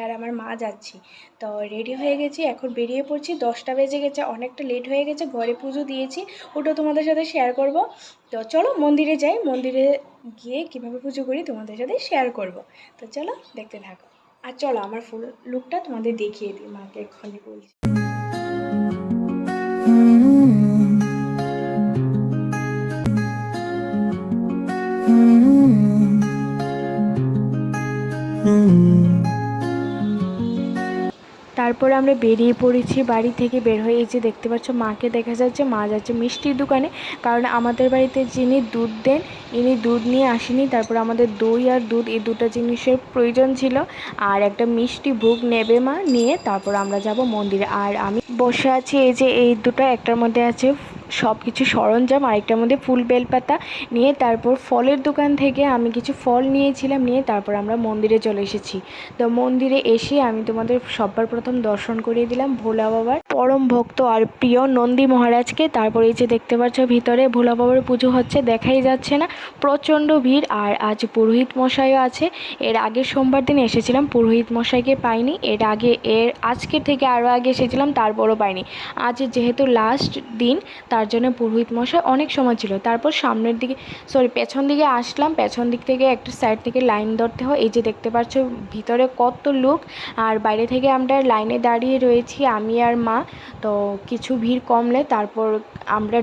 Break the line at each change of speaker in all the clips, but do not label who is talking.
আর আমার মা যাচ্ছি। তো রেডি হয়ে গেছি, এখন বেরিয়ে পড়ছি। 10টা বেজে গেছে, অনেকটা লেট হয়ে গেছে। ঘরে পুজো দিয়েছি, ওটা তোমাদের সাথে শেয়ার করব। তো চলো মন্দিরে যাই, মন্দিরে গিয়ে কীভাবে পুজো করি তোমাদের সাথে শেয়ার করব। তো চলো দেখতে থাকো। আর চলো আমার ফুল লুকটা তোমাদের দেখিয়ে দিই, মাকে এক্ষুনি বলছি। তারপর আমরা বেরিয়ে পড়েছি বাড়ি থেকে। বের হয়ে এই যে দেখতে পাচ্ছ মাকে দেখা যাচ্ছে, মা যাচ্ছে মিষ্টির দোকানে। কারণ আমাদের বাড়িতে যিনি দুধ দেন ইনি দুধ নিয়ে আসেনি। তারপর আমাদের দই আর দুধ এই দুটো জিনিসের প্রয়োজন ছিল, আর একটা মিষ্টি ভোগ নেবে মা, নিয়ে তারপর আমরা যাব মন্দিরে। আর আমি বসে আছি এই যে এই দুটো, একটার মধ্যে আছে সব কিছু সরঞ্জাম, আরেকটার মধ্যে ফুল বেলপাতা নিয়ে। তারপর ফলের দোকান থেকে আমি কিছু ফল নিয়েছিলাম, নিয়ে তারপর আমরা মন্দিরে চলে এসেছি। তো মন্দিরে এসে আমি তোমাদের সবার প্রথম দর্শন করিয়ে দিলাম ভোলা বাবার পরম ভক্ত আর প্রিয় নন্দী মহারাজকে। তারপর এই যে দেখতে পাচ্ছ ভিতরে ভোলা বাবার পুজো হচ্ছে, দেখাই যাচ্ছে না, প্রচণ্ড ভিড়। আর আজ পুরোহিত মশাইও আছে। এর আগের সোমবার দিন এসেছিলাম, পুরোহিত মশাইকে পাইনি। আজকের থেকে আরও আগে এসেছিলাম, তারপরও পাইনি। আজ যেহেতু লাস্ট দিন, তার জন্য পুরোহিত মশাই অনেক সময় ছিল। তারপর পেছন দিকে আসলাম। পেছন দিক থেকে একটা সাইড থেকে লাইন ধরতে হয়। এই যে দেখতে পাচ্ছ ভিতরে কত লোক, আর বাইরে থেকে আমরা লাইনে দাঁড়িয়ে রয়েছি আমি আর মা। তো কিছু ভিড় কমলে তারপর আমরা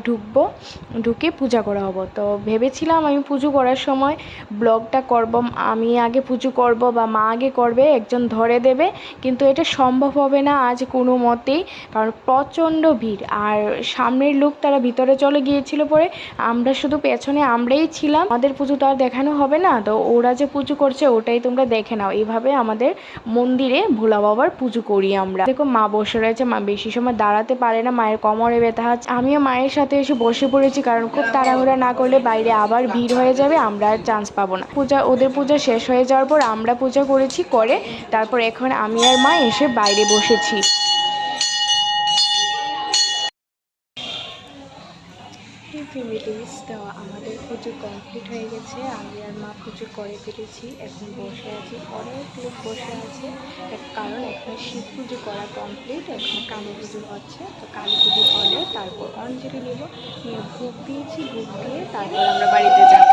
ঢুকে পূজা করা হবো। তো ভেবেছিলাম আমি পুজো করার সময় ব্লগটা করব, আমি আগে পুজো করব বা মা আগে করবে, একজন ধরে দেবে, কিন্তু এটা সম্ভব হবে না আজ কোনো মতেই, কারণ প্রচণ্ড ভিড়। আর সামনের লোক তারা ভিতরে চলে গিয়েছিল, পরে আমরা শুধু পেছনে আমরাই ছিলাম। আমাদের পুজো তো আর দেখানো হবে না, তো ওরা যে পুজো করছে ওটাই তোমরা দেখে নাও। এইভাবে আমাদের মন্দিরে ভোলা বাবার পুজো করি আমরা। দেখো মা বসে রয়েছে, মা বেশি সময় দাঁড়াতে পারে না, মায়ের কোমরে ব্যথা আছে। আমিও মায়ের সাথে এসে বসে পড়েছি, কারণ খুব তাড়াহুড়া না করলে বাইরে আবার ভিড় হয়ে যাবে, আমরা আর চান্স পাবো না। ওদের পূজা শেষ হয়ে যাওয়ার পর আমরা পূজা করেছি, করে তারপর এখন আমি আর মা এসে বাইরে বসেছি। ফ্যামিলিজ, তো আমাদের পুজো কমপ্লিট হয়ে গেছে, আমি আর মা পুজো করে ফেলেছি। এখন বসে আছি, অনেক লোক বসে আছে, কারণ এখন শিব পুজো করা কমপ্লিট, এখন কালী পুজো হচ্ছে। তো কালী পুজো হলে তারপর অঞ্জলি নেব, নিয়ে ভোগ দিয়েছি, ভোগ দিয়ে তারপর আমরা বাড়িতে যাব।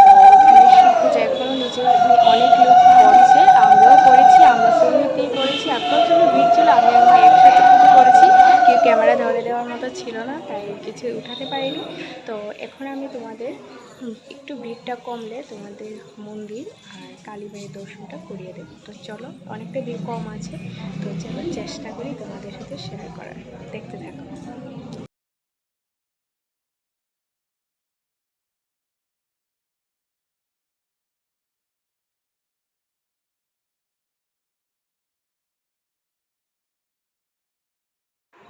তো এখানে শিব পুজো এখনও অনেক লোক করছে, আমরাও করেছি, আমরা পুরোহিতেই করেছি। আর প্রচণ্ড ভিড় ছিল, আমি আর মা একসাথে পুজো করেছি, কেউ ক্যামেরা ধরে দেওয়ার মতো ছিল না, তাই কিছু উঠাতে পারিনি। তো এখন আমি তোমাদের একটু ভিড়টা কমলে তোমাদের মন্দির আর কালী মায়ের দর্শনটা করিয়ে দেবো। তো চলো, অনেকটা ভিড় কম আছে, তো চলো চেষ্টা করি তোমাদের সাথে শেয়ার করার, দেখতে থাকো।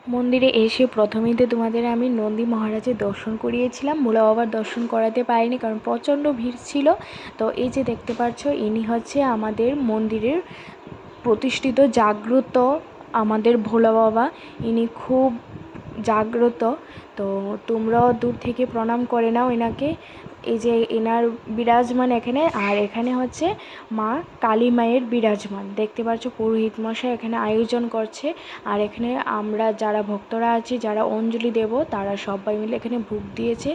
মন্দিরে এসে প্রথমেই তো তোমাদের আমি নন্দী মহারাজের দর্শন করিয়েছিলাম, ভোলা বাবার দর্শন করাতে পারিনি, কারণ প্রচণ্ড ভিড় ছিল। তো এই যে দেখতে পাচ্ছ ইনি হচ্ছে আমাদের মন্দিরের প্রতিষ্ঠিত জাগ্রত আমাদের ভোলা বাবা, ইনি খুব জাগ্রত। তো তোমরাও দূর থেকে প্রণাম করে নাও এনাকে। এই যে এনার বিরাজমান এখানে, আর এখানে হচ্ছে মা কালী মায়ের বিরাজমান, দেখতে পাচ্ছ পুরোহিত মশাই এখানে আয়োজন করছে। আর এখানে আমরা যারা ভক্তরা আছি, যারা অঞ্জলি দেব, তারা সবাই মিলে এখানে ভোগ দিয়েছে।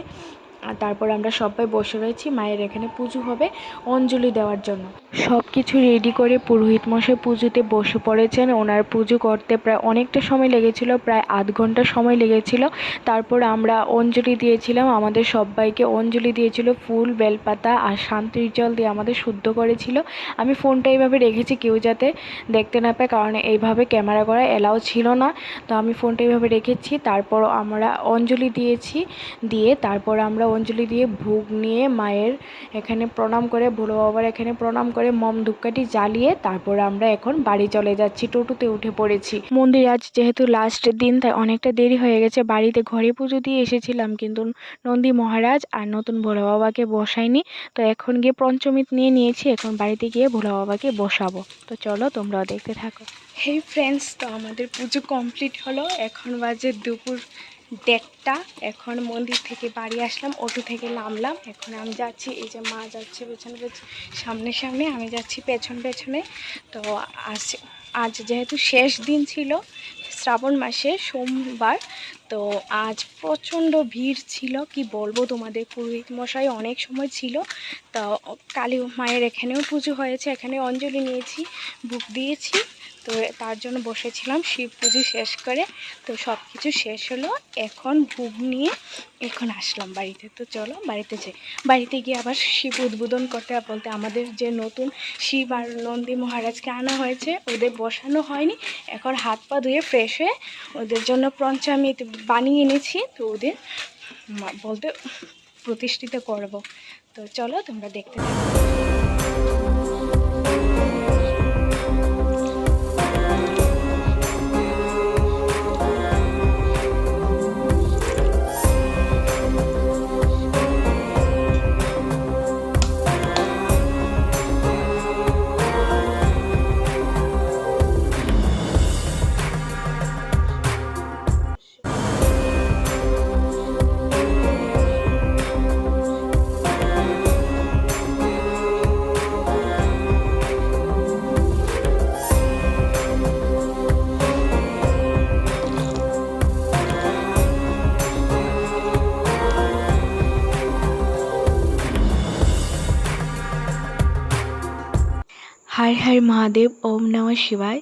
আর তারপর আমরা সবাই বসে রয়েছি, মায়ের এখানে পুজো হবে অঞ্জলি দেওয়ার জন্য। সব কিছু রেডি করে পুরোহিত মশাই পুজোতে বসে পড়েছেন। ওনার পুজো করতে প্রায় অনেকটা সময় লেগেছিল, প্রায় আধ ঘন্টা সময় লেগেছিল। তারপর আমরা অঞ্জলি দিয়েছিলাম, আমাদের সবাইকে অঞ্জলি দিয়েছিল ফুল বেলপাতা আর শান্তির জল দিয়ে আমাদের শুদ্ধ করেছিল। আমি ফোনটা এইভাবে রেখেছি কেউ যাতে দেখতে না পায়, কারণ এইভাবে ক্যামেরা করা এলাও ছিল না। তো আমি ফোনটা এইভাবে রেখেছি। তারপর আমরা অঞ্জলি দিয়েছি, দিয়ে তারপর আমরা অঞ্জলি দিয়ে ভোগ নিয়ে মায়ের এখানে প্রণাম করে, ভোলা বাবার এখানে প্রণাম করে মম ধূপকাঠি জ্বালিয়ে তারপর আমরা এখন বাড়ি চলে যাচ্ছি, টোটোতে উঠে পড়েছি। মন্দির আজ যেহেতু লাস্টের দিন, তাই অনেকটা দেরি হয়ে গেছে। বাড়িতে ঘরে পুজো দিয়ে এসেছিলাম, কিন্তু নন্দী মহারাজ আর নতুন ভোলা বাবাকে বসাইনি। তো এখন গিয়ে পঞ্চমৃত নিয়েছি, এখন বাড়িতে গিয়ে ভোলা বাবাকে বসাবো। তো চলো তোমরাও দেখতে থাকো। হেই ফ্রেন্ডস, তো আমাদের পুজো কমপ্লিট হলো, এখন বাজে দুপুর 1:30। এখন মন্দির থেকে বাড়ি আসলাম, অটো থেকে নামলাম। এখন আমি যাচ্ছি, এই যে মা যাচ্ছে পেছনে সামনে সামনে, আমি যাচ্ছি পেছনে। তো আজ যেহেতু শেষ দিন ছিল শ্রাবণ মাসে, সোমবার, তো আজ প্রচণ্ড ভিড় ছিল। কি বলবো তোমাদের, পুরোহিত মশাই অনেক সময় ছিল। তো কালী মায়ের এখানেও পুজো হয়েছে, এখানে অঞ্জলি নিয়েছি, ভোগ দিয়েছি। তো তার জন্য বসেছিলাম শিব পুজো শেষ করে। তো সব কিছু শেষ হলো, এখন ভোগ নিয়ে এখন আসলাম বাড়িতে। তো চলো বাড়িতে যাই। বাড়িতে গিয়ে আবার শিব উদ্বোধন করতে বলতে আমাদের যে নতুন শিব আর নন্দী মহারাজকে আনা হয়েছে, ওদের বসানো হয়নি। এখন হাত পা ধুয়ে ফ্রেশ হয়ে ওদের জন্য পঞ্চামৃত বানিয়ে এনেছি। তো ওদের বলতে প্রতিষ্ঠিত করব। তো চলো তোমরা দেখতে থাকো। हर हर महादेव, ओम नमः शिवाय।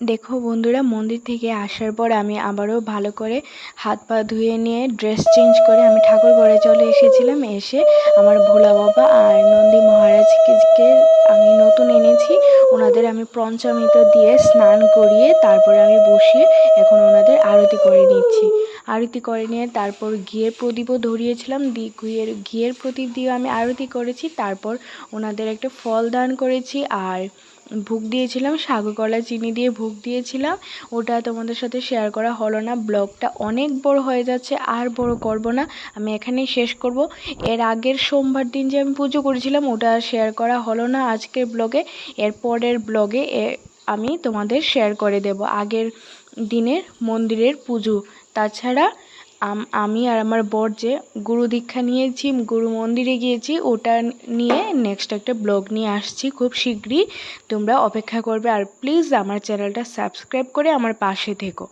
देखो बंधुरा मंदिर থেকে আসার পর আমি আবারও ভালো করে হাত পা ধুয়ে নিয়ে ড্রেস চেঞ্জ করে আমি ঠাকুর ঘরে চলে এসেছিলাম। এসে আমার ভোলা বাবা আর নন্দী মহারাজকে আমি নতুন এনেছি, ওনাদের আমি পঞ্চামৃত দিয়ে স্নান করিয়ে তারপরে আমি বসিয়ে এখন ওনাদের আরতি করে নিচ্ছি। আরতি করে নিয়ে তারপর ঘিয়ের প্রদীপও ধরিয়েছিলাম, ঘিয়ের প্রদীপ দিয়ে আমি আরতি করেছি। তারপর ওনাদের একটা ফল দান করেছি আর ভোগ দিয়েছিলাম, সাগু কলা চিনি দিয়ে ভোগ দিয়েছিলাম। ওটা তোমাদের সাথে শেয়ার করা হলো না, ব্লগটা অনেক বড় হয়ে যাচ্ছে, আর বড় করব না, আমি এখানেই শেষ করব। এর আগের সোমবার দিন যে আমি পুজো করেছিলাম ওটা শেয়ার করা হলো না আজকের ব্লগে। এর পরের ব্লগে আমি তোমাদের শেয়ার করে দেব আগের দিনের মন্দিরের পুজো। তাছাড়া আমি আর আমার বর যে গুরু দীক্ষা নিয়েছি, গুরু মন্দিরে গিয়েছি, ওটা নিয়ে নেক্সট একটা ব্লগ নিয়ে আসছি খুব শীঘ্রই, তোমরা অপেক্ষা করবে। আর প্লিজ আমার চ্যানেলটা সাবস্ক্রাইব করে আমার পাশে থেকো।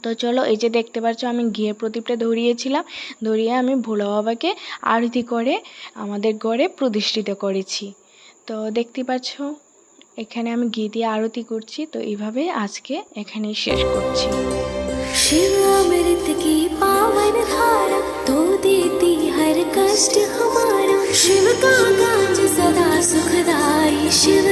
তো চলো, এই যে দেখতে পাচ্ছ আমি ঘিয়ের প্রদীপটা ধরিয়েছিলাম, ধরিয়ে আমি ভোলা বাবাকে আরতি করে আমাদের ঘরে প্রতিষ্ঠিত করেছি। তো দেখতে পাচ্ছ এখানে আমি ঘি দিয়ে আরতি করছি। তো এইভাবে আজকে এখানেই শেষ করছি।
शिव अमृत की पावन धारा, तो देती हर कष्ट हमारा। शिव का काज सदा सुखदाई, शिव